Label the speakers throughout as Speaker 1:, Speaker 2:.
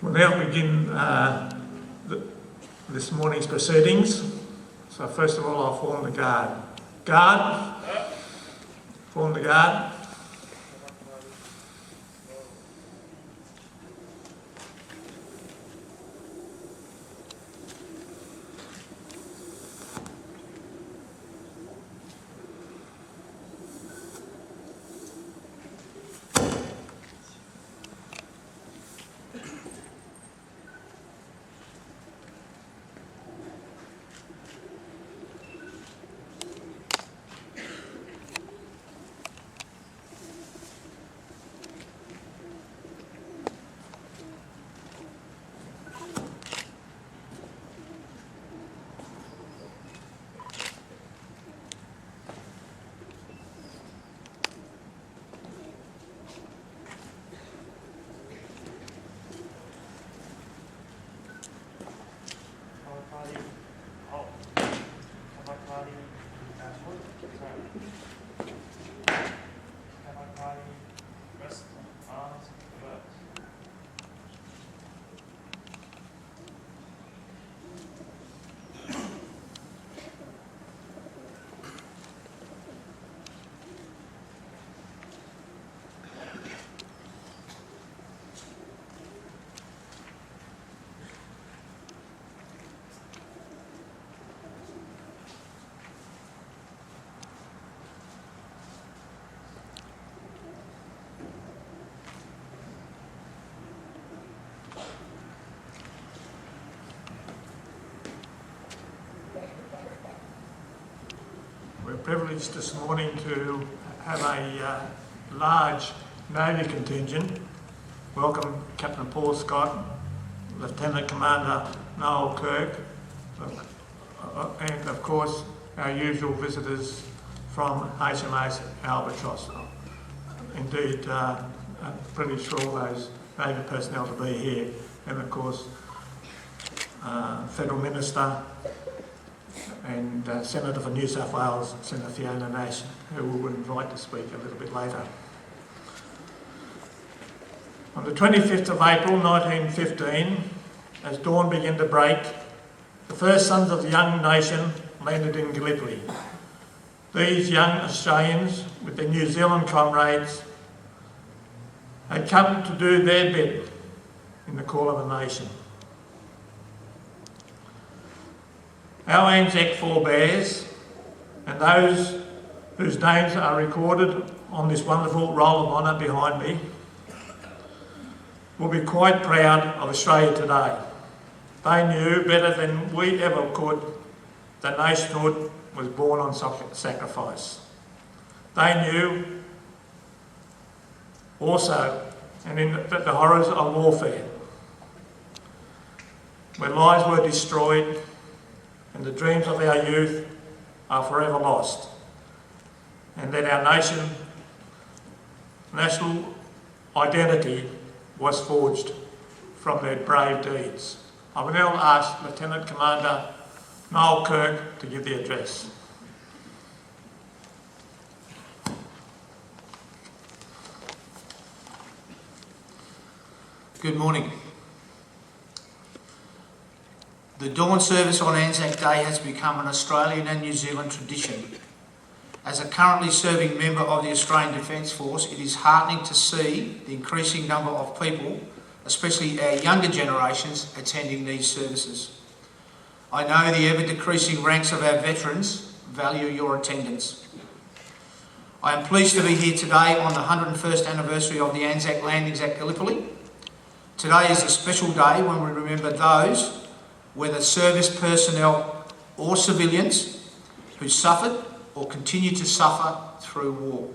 Speaker 1: We'll now begin this morning's proceedings. So first of all, I'll form the guard. Guard. Form the guard. We're privileged this morning to have a large Navy contingent. Welcome Captain Paul Scott, Lieutenant Commander Noel Kirk, and of course our usual visitors from HMAS Albatross. Indeed, privileged for all those Navy personnel to be here, and of course Federal Minister and Senator for New South Wales, Senator Fiona Nash, who we will invite to speak a little bit later. On the 25th of April 1915, as dawn began to break, the first sons of the young nation landed in Gallipoli. These young Australians, with their New Zealand comrades, had come to do their bit in the call of a nation. Our Anzac forebears and those whose names are recorded on this wonderful roll of honour behind me will be quite proud of Australia today. They knew better than we ever could that nationhood was born on sacrifice. They knew also the horrors of warfare, where lives were destroyed and the dreams of our youth are forever lost, and that our national identity was forged from their brave deeds. I will now ask Lieutenant Commander Noel Kirk to give the address.
Speaker 2: Good morning. The dawn service on Anzac Day has become an Australian and New Zealand tradition. As a currently serving member of the Australian Defence Force, it is heartening to see the increasing number of people, especially our younger generations, attending these services. I know the ever-decreasing ranks of our veterans value your attendance. I am pleased to be here today on the 101st anniversary of the Anzac landings at Gallipoli. Today is a special day when we remember those, whether service personnel or civilians, who suffered or continue to suffer through war.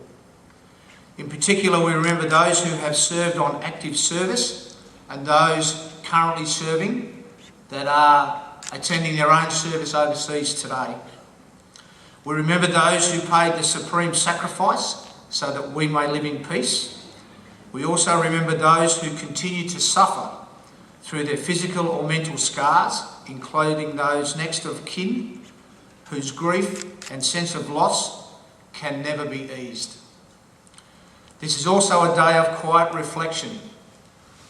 Speaker 2: In particular, we remember those who have served on active service and those currently serving that are attending their own service overseas today. We remember those who paid the supreme sacrifice so that we may live in peace. We also remember those who continue to suffer through their physical or mental scars, including those next of kin, whose grief and sense of loss can never be eased. This is also a day of quiet reflection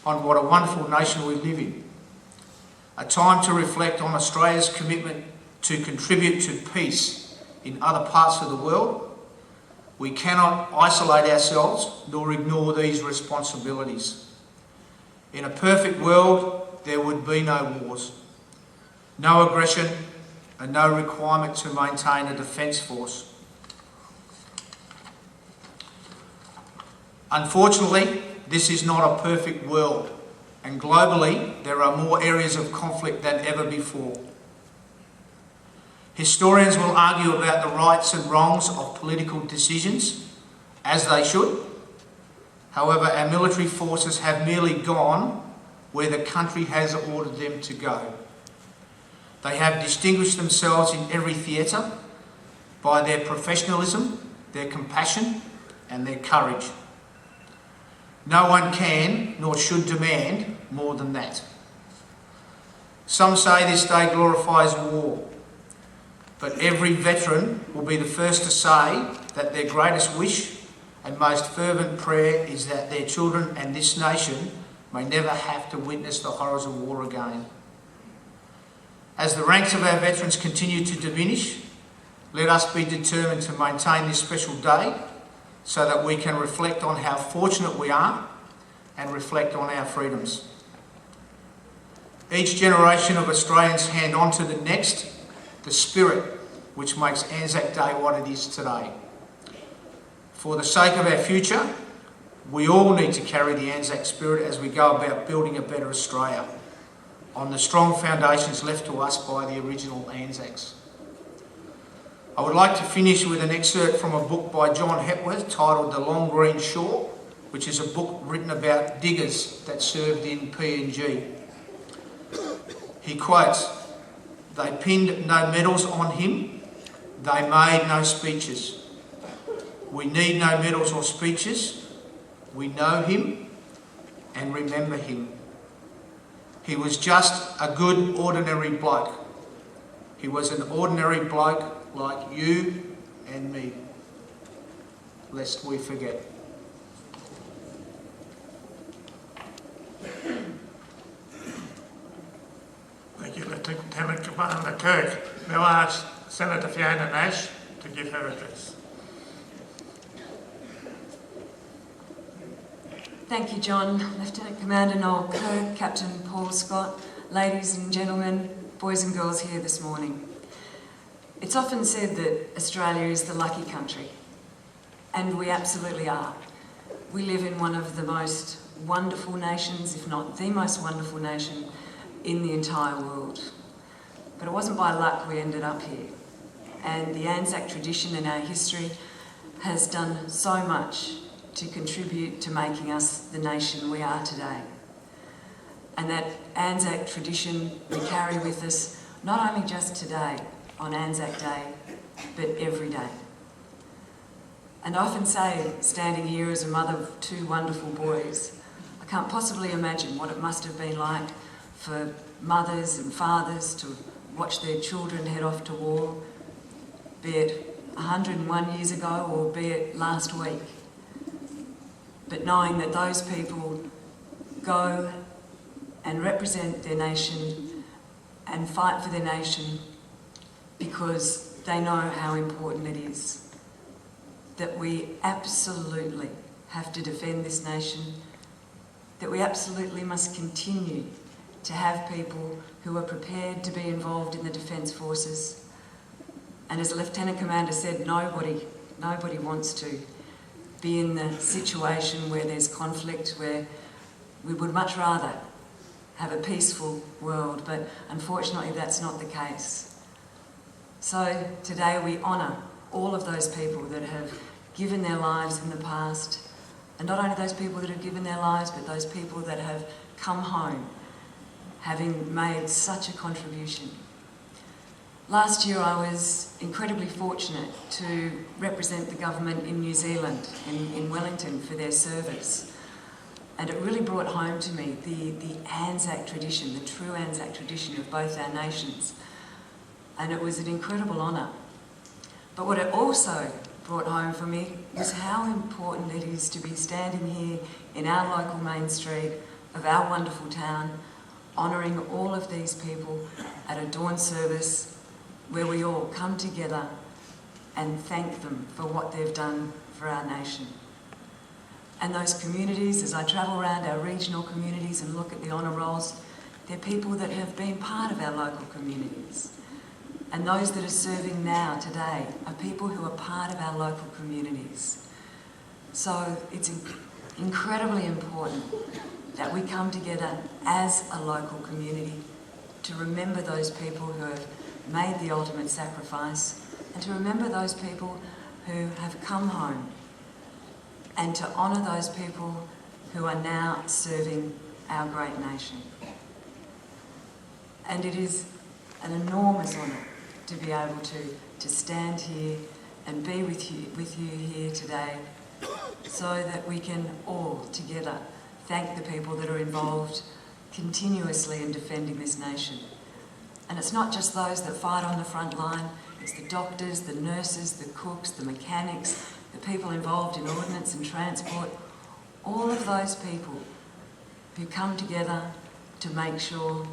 Speaker 2: on what a wonderful nation we live in. A time to reflect on Australia's commitment to contribute to peace in other parts of the world. We cannot isolate ourselves nor ignore these responsibilities. In a perfect world, there would be no wars, no aggression, and no requirement to maintain a defence force. Unfortunately, this is not a perfect world, and globally there are more areas of conflict than ever before. Historians will argue about the rights and wrongs of political decisions, as they should. However, our military forces have merely gone where the country has ordered them to go. They have distinguished themselves in every theatre by their professionalism, their compassion, and their courage. No one can nor should demand more than that. Some say this day glorifies war, but every veteran will be the first to say that their greatest wish and most fervent prayer is that their children and this nation may never have to witness the horrors of war again. As the ranks of our veterans continue to diminish, let us be determined to maintain this special day so that we can reflect on how fortunate we are and reflect on our freedoms. Each generation of Australians hand on to the next the spirit which makes Anzac Day what it is today. For the sake of our future, we all need to carry the Anzac spirit as we go about building a better Australia on the strong foundations left to us by the original Anzacs. I would like to finish with an excerpt from a book by John Hepworth titled The Long Green Shore, which is a book written about diggers that served in PNG. He quotes, "They pinned no medals on him, they made no speeches. We need no medals or speeches, we know him and remember him. He was just a good ordinary bloke. He was an ordinary bloke like you and me, lest we forget."
Speaker 1: Thank you, Lieutenant Commander Kirk. Now I ask Senator Fiona Nash to give her address.
Speaker 3: Thank you, John. Lieutenant Commander Noel Kirk, Captain Paul Scott, ladies and gentlemen, boys and girls here this morning. It's often said that Australia is the lucky country, and we absolutely are. We live in one of the most wonderful nations, if not the most wonderful nation in the entire world. But it wasn't by luck we ended up here. And the Anzac tradition and our history has done so much to contribute to making us the nation we are today. And that Anzac tradition we carry with us not only just today on Anzac Day, but every day. And I often say, standing here as a mother of two wonderful boys, I can't possibly imagine what it must have been like for mothers and fathers to watch their children head off to war, be it 101 years ago or be it last week. But knowing that those people go and represent their nation and fight for their nation because they know how important it is. That we absolutely have to defend this nation, that we absolutely must continue to have people who are prepared to be involved in the Defence Forces. And as the Lieutenant Commander said, nobody wants to be in the situation where there's conflict, where we would much rather have a peaceful world, but unfortunately that's not the case. So today we honour all of those people that have given their lives in the past, and not only those people that have given their lives, but those people that have come home having made such a contribution. Last year I was incredibly fortunate to represent the government in New Zealand, in Wellington, for their service. And it really brought home to me the Anzac tradition, the true Anzac tradition of both our nations. And it was an incredible honour. But what it also brought home for me was how important it is to be standing here in our local main street of our wonderful town, honouring all of these people at a dawn service where we all come together and thank them for what they've done for our nation. And those communities, as I travel around our regional communities and look at the honour rolls, they're people that have been part of our local communities. And those that are serving now, today, are people who are part of our local communities. So it's incredibly important that we come together as a local community to remember those people who have made the ultimate sacrifice and to remember those people who have come home and to honour those people who are now serving our great nation. And it is an enormous honour to be able to stand here and be with you here today so that we can all together thank the people that are involved continuously in defending this nation. And it's not just those that fight on the front line, it's the doctors, the nurses, the cooks, the mechanics, the people involved in ordnance and transport, all of those people who come together to make sure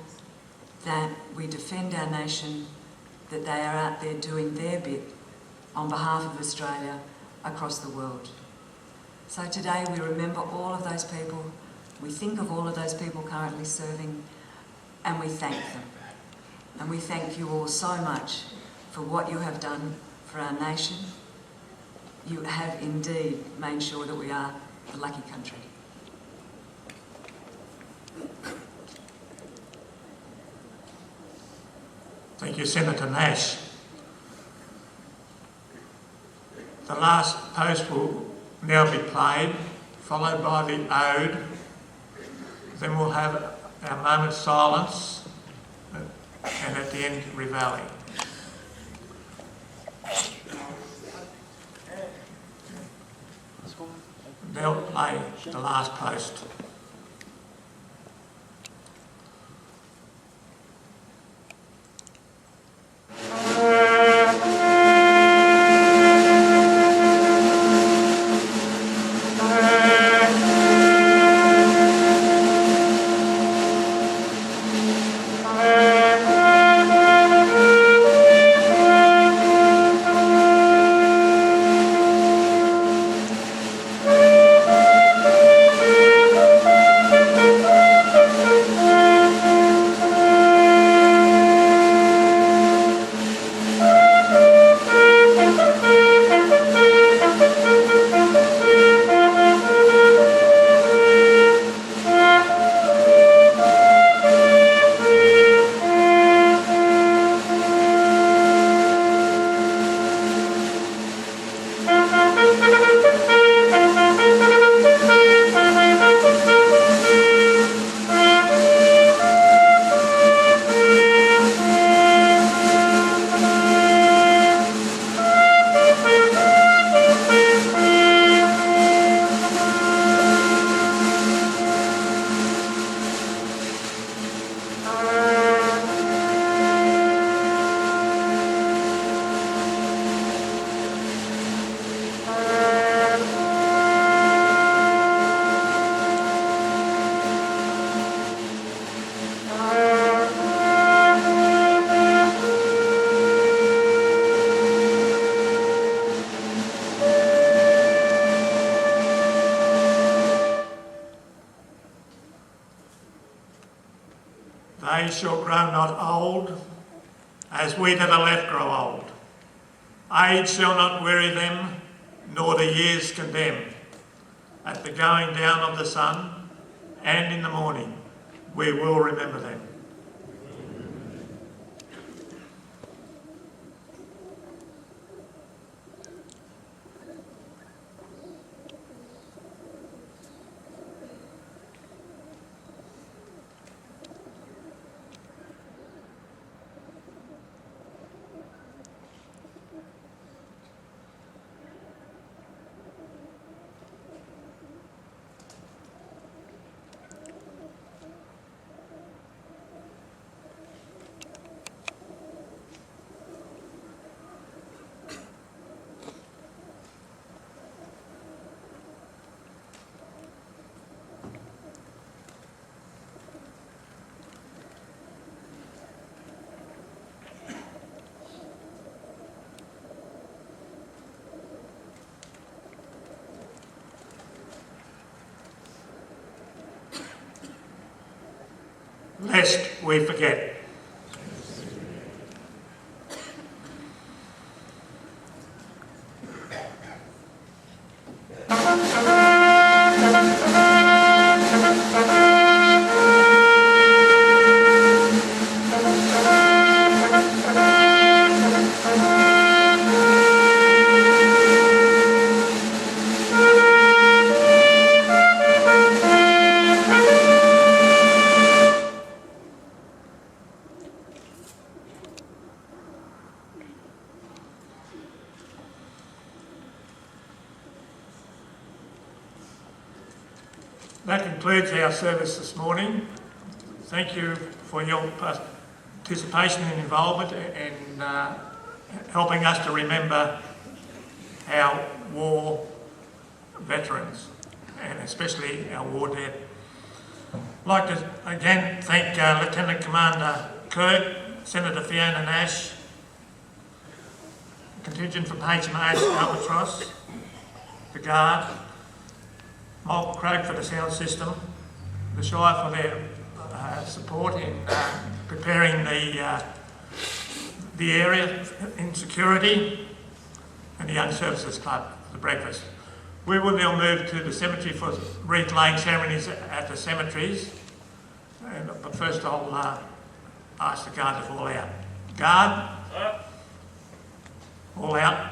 Speaker 3: that we defend our nation, that they are out there doing their bit on behalf of Australia across the world. So today we remember all of those people, we think of all of those people currently serving, and we thank them. And we thank you all so much for what you have done for our nation. You have indeed made sure that we are the lucky country.
Speaker 1: Thank you, Senator Nash. The last post will now be played, followed by the ode. Then we'll have our moment's silence, and at the end, reveille. They'll play the last post. They shall grow not old, as we to the left grow old. Age shall not weary them, nor the years condemn. At the going down of the sun, and in the morning, we will remember them. lest we forget. That concludes our service this morning. Thank you for your participation and involvement and helping us to remember our war veterans and especially our war dead. I'd like to again thank Lieutenant Commander Kirk, Senator Fiona Nash, contingent from HMAS Albatross, the Guard, Michael Craig for the sound system, the Shire for their support in preparing the area in security, and the Young Services Club for the breakfast. We will now move to the cemetery for wreath-laying ceremonies at the cemeteries, but first I'll ask the Guard to fall out. Guard, all out.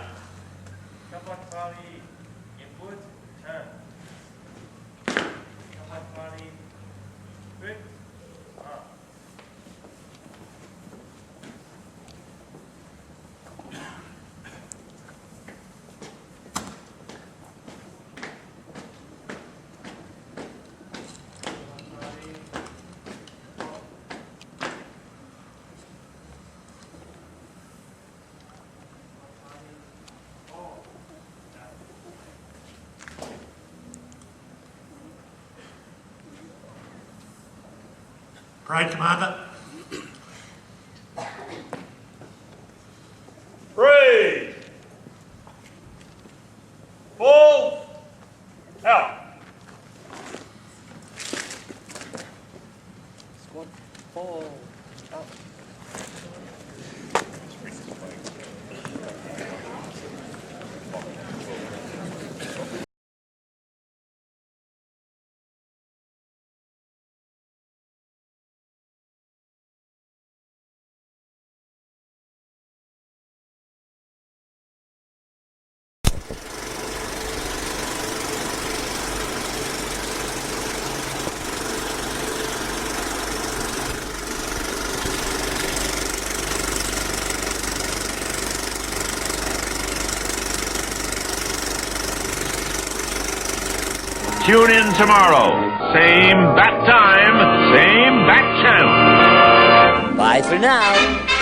Speaker 1: Parade Commander.
Speaker 4: Three. Fall. Out.
Speaker 5: Squad, fall. Out.
Speaker 6: Tune in tomorrow. Same bat time, same bat channel.
Speaker 5: Bye for now.